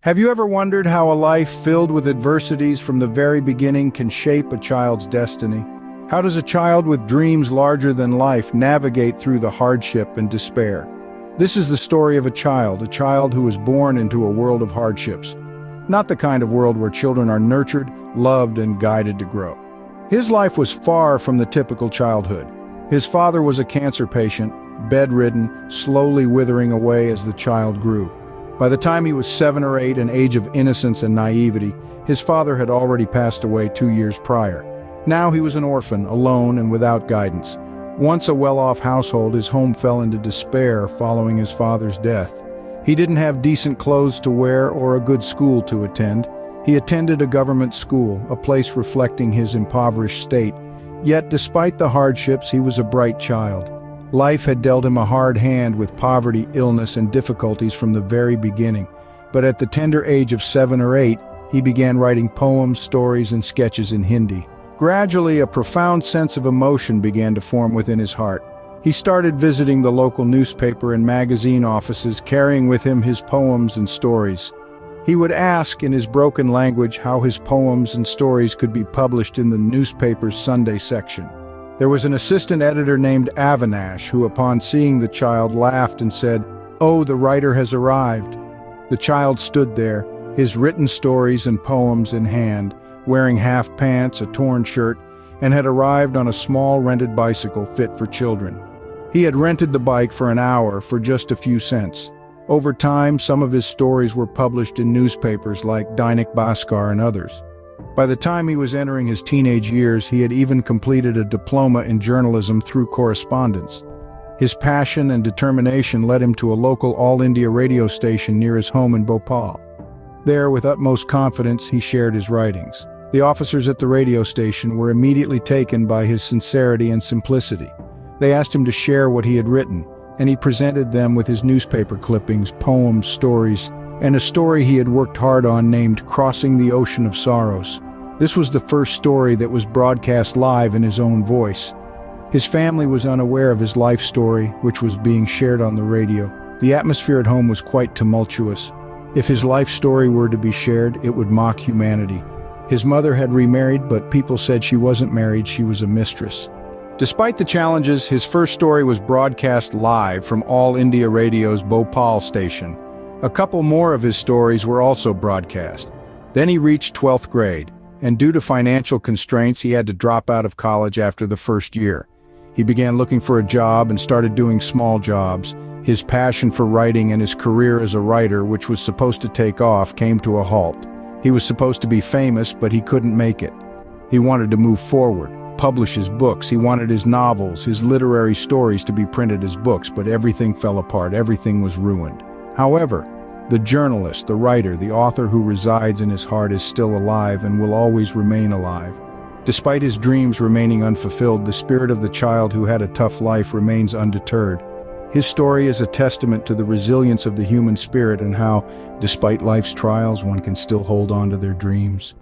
Have you ever wondered how a life filled with adversities from the very beginning can shape a child's destiny? How does a child with dreams larger than life navigate through the hardship and despair? This is the story of a child who was born into a world of hardships. Not the kind of world where children are nurtured, loved, and guided to grow. His life was far from the typical childhood. His father was a cancer patient, bedridden, slowly withering away as the child grew. By the time he was 7 or 8, an age of innocence and naivety, his father had already passed away 2 years prior. Now he was an orphan, alone and without guidance. Once a well-off household, his home fell into despair following his father's death. He didn't have decent clothes to wear or a good school to attend. He attended a government school, a place reflecting his impoverished state. Yet, despite the hardships, he was a bright child. Life had dealt him a hard hand with poverty, illness, and difficulties from the very beginning. But at the tender age of 7 or 8, he began writing poems, stories, and sketches in Hindi. Gradually, a profound sense of emotion began to form within his heart. He started visiting the local newspaper and magazine offices, carrying with him his poems and stories. He would ask in his broken language how his poems and stories could be published in the newspaper's Sunday section. There was an assistant editor named Avinash who, upon seeing the child, laughed and said, "Oh, the writer has arrived." The child stood there, his written stories and poems in hand, wearing half pants, a torn shirt, and had arrived on a small rented bicycle fit for children. He had rented the bike for an hour for just a few cents. Over time, some of his stories were published in newspapers like Dainik Bhaskar and others. By the time he was entering his teenage years, he had even completed a diploma in journalism through correspondence. His passion and determination led him to a local All India radio station near his home in Bhopal. There, with utmost confidence, he shared his writings. The officers at the radio station were immediately taken by his sincerity and simplicity. They asked him to share what he had written, and he presented them with his newspaper clippings, poems, stories, and a story he had worked hard on named Crossing the Ocean of Sorrows. This was the first story that was broadcast live in his own voice. His family was unaware of his life story, which was being shared on the radio. The atmosphere at home was quite tumultuous. If his life story were to be shared, it would mock humanity. His mother had remarried, but people said she wasn't married, she was a mistress. Despite the challenges, his first story was broadcast live from All India Radio's Bhopal station. A couple more of his stories were also broadcast. Then he reached 12th grade, and due to financial constraints, he had to drop out of college after the first year. He began looking for a job and started doing small jobs. His passion for writing and his career as a writer, which was supposed to take off, came to a halt. He was supposed to be famous, but he couldn't make it. He wanted to move forward, publish his books. He wanted his novels, his literary stories to be printed as books, but everything fell apart, everything was ruined. However, the journalist, the writer, the author who resides in his heart is still alive and will always remain alive. Despite his dreams remaining unfulfilled, the spirit of the child who had a tough life remains undeterred. His story is a testament to the resilience of the human spirit and how, despite life's trials, one can still hold on to their dreams.